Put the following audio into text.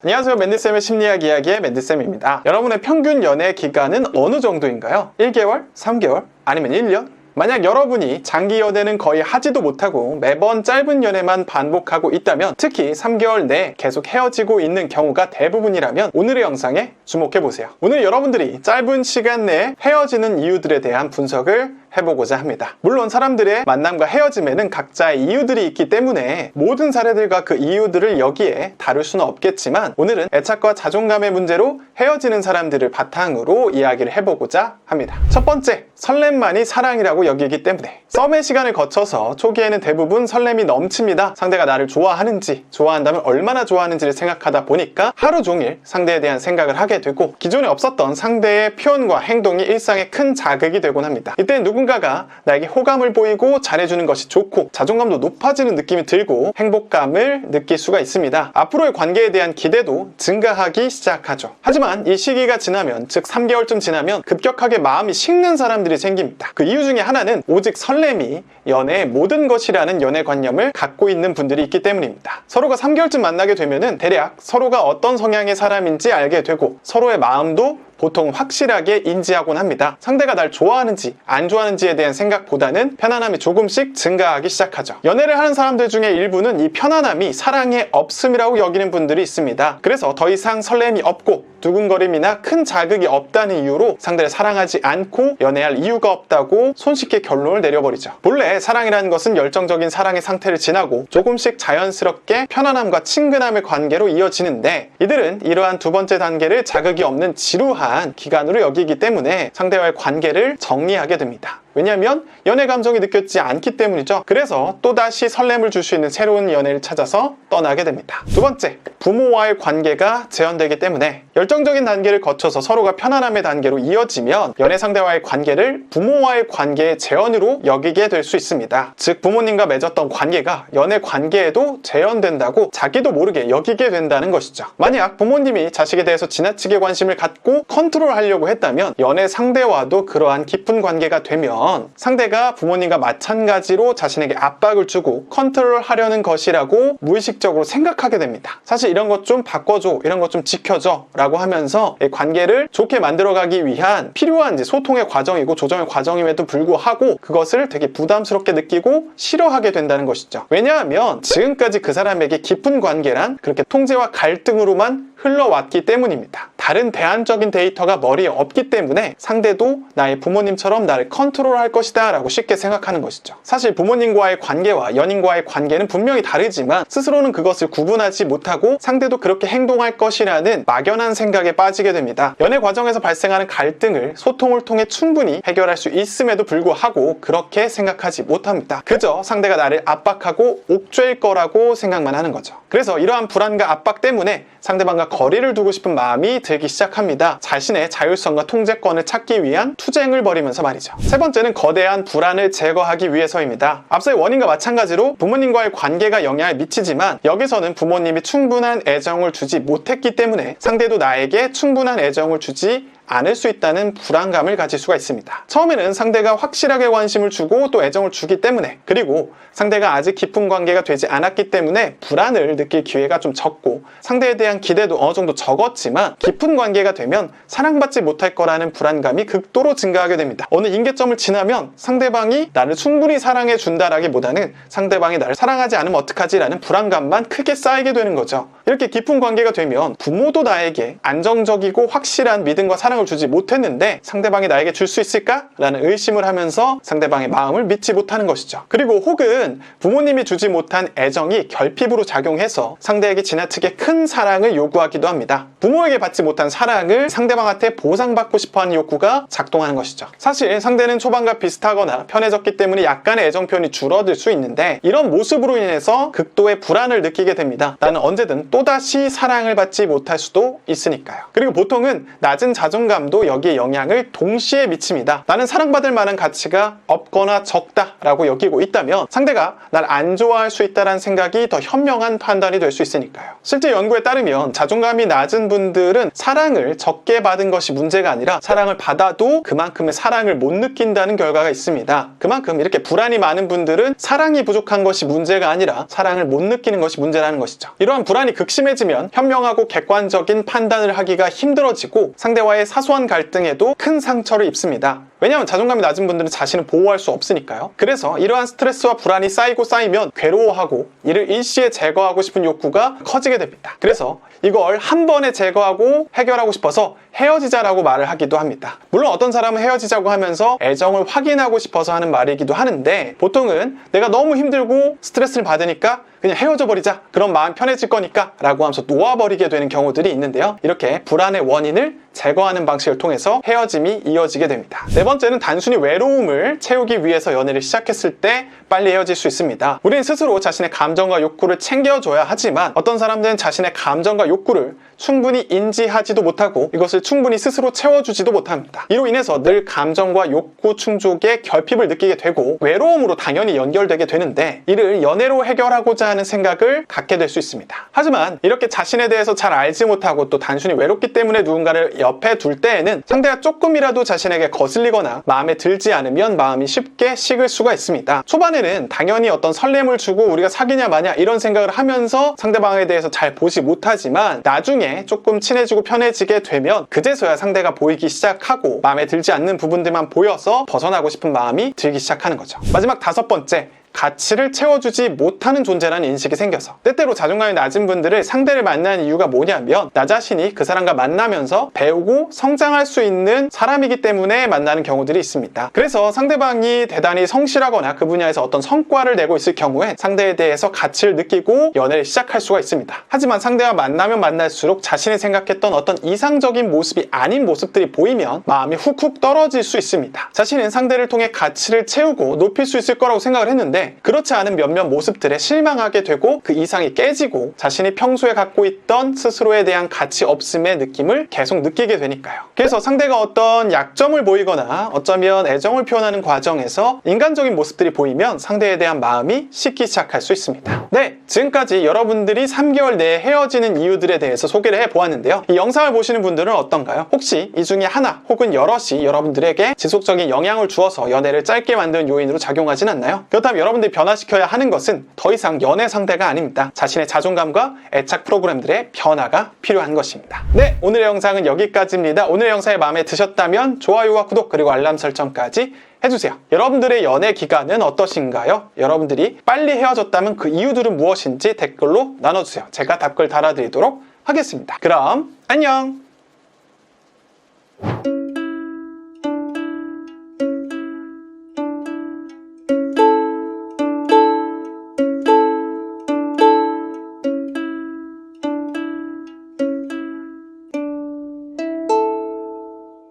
안녕하세요. 맨디쌤의 심리학 이야기의 맨디쌤입니다. 여러분의 평균 연애 기간은 어느 정도인가요? 1개월? 3개월? 아니면 1년? 만약 여러분이 장기 연애는 거의 하지도 못하고 매번 짧은 연애만 반복하고 있다면, 특히 3개월 내에 계속 헤어지고 있는 경우가 대부분이라면 오늘의 영상에 주목해보세요. 오늘 여러분들이 짧은 시간 내에 헤어지는 이유들에 대한 분석을 해보고자 합니다. 물론 사람들의 만남과 헤어짐에는 각자의 이유들이 있기 때문에 모든 사례들과 그 이유들을 여기에 다룰 수는 없겠지만, 오늘은 애착과 자존감의 문제로 헤어지는 사람들을 바탕으로 이야기를 해보고자 합니다. 첫 번째, 설렘만이 사랑이라고 여기기 때문에. 썸의 시간을 거쳐서 초기에는 대부분 설렘이 넘칩니다. 상대가 나를 좋아하는지, 좋아한다면 얼마나 좋아하는지를 생각하다 보니까 하루 종일 상대에 대한 생각을 하게 되고, 기존에 없었던 상대의 표현과 행동이 일상에 큰 자극이 되곤 합니다. 이때 누군가가 나에게 호감을 보이고 잘해주는 것이 좋고 자존감도 높아지는 느낌이 들고 행복감을 느낄 수가 있습니다. 앞으로의 관계에 대한 기대도 증가하기 시작하죠. 하지만 이 시기가 지나면, 즉 3개월쯤 지나면 급격하게 마음이 식는 사람들이 생깁니다. 그 이유 중에 하나는 오직 설렘이 연애의 모든 것이라는 연애관념을 갖고 있는 분들이 있기 때문입니다. 서로가 3개월쯤 만나게 되면은 대략 서로가 어떤 성향의 사람인지 알게 되고, 서로의 마음도 보통 확실하게 인지하곤 합니다. 상대가 날 좋아하는지 안 좋아하는지에 대한 생각보다는 편안함이 조금씩 증가하기 시작하죠. 연애를 하는 사람들 중에 일부는 이 편안함이 사랑의 없음이라고 여기는 분들이 있습니다. 그래서 더 이상 설렘이 없고 두근거림이나 큰 자극이 없다는 이유로 상대를 사랑하지 않고 연애할 이유가 없다고 손쉽게 결론을 내려버리죠. 본래 사랑이라는 것은 열정적인 사랑의 상태를 지나고 조금씩 자연스럽게 편안함과 친근함의 관계로 이어지는데, 이들은 이러한 두 번째 단계를 자극이 없는 지루한 기간으로 여기기 때문에 상대와의 관계를 정리하게 됩니다. 왜냐하면 연애 감정이 느껴지지 않기 때문이죠. 그래서 또다시 설렘을 줄 수 있는 새로운 연애를 찾아서 떠나게 됩니다. 두 번째, 부모와의 관계가 재현되기 때문에. 열정적인 단계를 거쳐서 서로가 편안함의 단계로 이어지면 연애 상대와의 관계를 부모와의 관계의 재현으로 여기게 될 수 있습니다. 즉, 부모님과 맺었던 관계가 연애 관계에도 재현된다고 자기도 모르게 여기게 된다는 것이죠. 만약 부모님이 자식에 대해서 지나치게 관심을 갖고 컨트롤하려고 했다면, 연애 상대와도 그러한 깊은 관계가 되면 상대가 부모님과 마찬가지로 자신에게 압박을 주고 컨트롤하려는 것이라고 무의식적으로 생각하게 됩니다. 사실 이런 것 좀 바꿔줘, 이런 것 좀 지켜줘 라고 하면서 관계를 좋게 만들어가기 위한 필요한 소통의 과정이고 조정의 과정임에도 불구하고 그것을 되게 부담스럽게 느끼고 싫어하게 된다는 것이죠. 왜냐하면 지금까지 그 사람에게 깊은 관계란 그렇게 통제와 갈등으로만 흘러왔기 때문입니다. 다른 대안적인 데이터가 머리에 없기 때문에 상대도 나의 부모님처럼 나를 컨트롤할 것이다 라고 쉽게 생각하는 것이죠. 사실 부모님과의 관계와 연인과의 관계는 분명히 다르지만 스스로는 그것을 구분하지 못하고 상대도 그렇게 행동할 것이라는 막연한 생각에 빠지게 됩니다. 연애 과정에서 발생하는 갈등을 소통을 통해 충분히 해결할 수 있음에도 불구하고 그렇게 생각하지 못합니다. 그저 상대가 나를 압박하고 옥죄일 거라고 생각만 하는 거죠. 그래서 이러한 불안과 압박 때문에 상대방과 거리를 두고 싶은 마음이 들기 시작합니다. 자신의 자율성과 통제권을 찾기 위한 투쟁을 벌이면서 말이죠. 세 번째는 거대한 불안을 제거하기 위해서입니다. 앞서의 원인과 마찬가지로 부모님과의 관계가 영향을 미치지만, 여기서는 부모님이 충분한 애정을 주지 못했기 때문에 상대도 나에게 충분한 애정을 주지 않을 수 있다는 불안감을 가질 수가 있습니다. 처음에는 상대가 확실하게 관심을 주고 또 애정을 주기 때문에, 그리고 상대가 아직 깊은 관계가 되지 않았기 때문에 불안을 느낄 기회가 좀 적고 상대에 대한 기대도 어느 정도 적었지만, 깊은 관계가 되면 사랑받지 못할 거라는 불안감이 극도로 증가하게 됩니다. 어느 임계점을 지나면 상대방이 나를 충분히 사랑해 준다라기보다는 상대방이 나를 사랑하지 않으면 어떡하지 라는 불안감만 크게 쌓이게 되는 거죠. 이렇게 깊은 관계가 되면 부모도 나에게 안정적이고 확실한 믿음과 사랑을 주지 못했는데 상대방이 나에게 줄 수 있을까? 라는 의심을 하면서 상대방의 마음을 믿지 못하는 것이죠. 그리고 혹은 부모님이 주지 못한 애정이 결핍으로 작용해서 상대에게 지나치게 큰 사랑을 요구하기도 합니다. 부모에게 받지 못한 사랑을 상대방한테 보상받고 싶어하는 욕구가 작동하는 것이죠. 사실 상대는 초반과 비슷하거나 편해졌기 때문에 약간의 애정 표현이 줄어들 수 있는데, 이런 모습으로 인해서 극도의 불안을 느끼게 됩니다. 나는 언제든 또다시 사랑을 받지 못할 수도 있으니까요. 그리고 보통은 낮은 자존감 자존감도 여기에 영향을 동시에 미칩니다. 나는 사랑받을 만한 가치가 없거나 적다라고 여기고 있다면 상대가 날 안 좋아할 수 있다는 생각이 더 현명한 판단이 될 수 있으니까요. 실제 연구에 따르면 자존감이 낮은 분들은 사랑을 적게 받은 것이 문제가 아니라 사랑을 받아도 그만큼의 사랑을 못 느낀다는 결과가 있습니다. 그만큼 이렇게 불안이 많은 분들은 사랑이 부족한 것이 문제가 아니라 사랑을 못 느끼는 것이 문제라는 것이죠. 이러한 불안이 극심해지면 현명하고 객관적인 판단을 하기가 힘들어지고 상대와의 사소한 갈등에도 큰 상처를 입습니다. 왜냐하면 자존감이 낮은 분들은 자신을 보호할 수 없으니까요. 그래서 이러한 스트레스와 불안이 쌓이면 괴로워하고 이를 일시에 제거하고 싶은 욕구가 커지게 됩니다. 그래서 이걸 한 번에 제거하고 해결하고 싶어서 헤어지자라고 말을 하기도 합니다. 물론 어떤 사람은 헤어지자고 하면서 애정을 확인하고 싶어서 하는 말이기도 하는데 보통은 내가 너무 힘들고 스트레스를 받으니까 그냥 헤어져 버리자, 그럼 마음 편해질 거니까 라고 하면서 놓아버리게 되는 경우들이 있는데요. 이렇게 불안의 원인을 제거하는 방식을 통해서 헤어짐이 이어지게 됩니다. 네 번째는 단순히 외로움을 채우기 위해서 연애를 시작했을 때 빨리 헤어질 수 있습니다. 우리는 스스로 자신의 감정과 욕구를 챙겨줘야 하지만 어떤 사람들은 자신의 감정과 욕구를 충분히 인지하지도 못하고 이것을 충분히 스스로 채워주지도 못합니다. 이로 인해서 늘 감정과 욕구 충족에 결핍을 느끼게 되고 외로움으로 당연히 연결되게 되는데 이를 연애로 해결하고자 하는 생각을 갖게 될 수 있습니다. 하지만 이렇게 자신에 대해서 잘 알지 못하고 또 단순히 외롭기 때문에 누군가를 옆에 둘 때에는 상대가 조금이라도 자신에게 거슬리거나 마음에 들지 않으면 마음이 쉽게 식을 수가 있습니다. 초반에는 당연히 어떤 설렘을 주고 우리가 사귀냐 마냐 이런 생각을 하면서 상대방에 대해서 잘 보지 못하지만 나중에 조금 친해지고 편해지게 되면 그제서야 상대가 보이기 시작하고 마음에 들지 않는 부분들만 보여서 벗어나고 싶은 마음이 들기 시작하는 거죠. 마지막 다섯 번째, 가치를 채워주지 못하는 존재라는 인식이 생겨서 때때로 자존감이 낮은 분들을 상대를 만나는 이유가 뭐냐면 나 자신이 그 사람과 만나면서 배우고 성장할 수 있는 사람이기 때문에 만나는 경우들이 있습니다. 그래서 상대방이 대단히 성실하거나 그 분야에서 어떤 성과를 내고 있을 경우에 상대에 대해서 가치를 느끼고 연애를 시작할 수가 있습니다. 하지만 상대와 만나면 만날수록 자신이 생각했던 어떤 이상적인 모습이 아닌 모습들이 보이면 마음이 훅훅 떨어질 수 있습니다. 자신은 상대를 통해 가치를 채우고 높일 수 있을 거라고 생각을 했는데 그렇지 않은 몇몇 모습들에 실망하게 되고 그 이상이 깨지고 자신이 평소에 갖고 있던 스스로에 대한 가치 없음의 느낌을 계속 느끼게 되니까요. 그래서 상대가 어떤 약점을 보이거나 어쩌면 애정을 표현하는 과정에서 인간적인 모습들이 보이면 상대에 대한 마음이 식기 시작할 수 있습니다. 네, 지금까지 여러분들이 3개월 내에 헤어지는 이유들에 대해서 소개를 해보았는데요. 이 영상을 보시는 분들은 어떤가요? 혹시 이 중에 하나 혹은 여럿이 여러분들에게 지속적인 영향을 주어서 연애를 짧게 만드는 요인으로 작용하진 않나요? 그렇다면 여러분들이 변화시켜야 하는 것은 더 이상 연애 상대가 아닙니다. 자신의 자존감과 애착 프로그램들의 변화가 필요한 것입니다. 네, 오늘의 영상은 여기까지입니다. 오늘의 영상이 마음에 드셨다면 좋아요와 구독 그리고 알람 설정까지 해주세요. 여러분들의 연애 기간은 어떠신가요? 여러분들이 빨리 헤어졌다면 그 이유들은 무엇인지 댓글로 나눠주세요. 제가 답글 달아드리도록 하겠습니다. 그럼 안녕!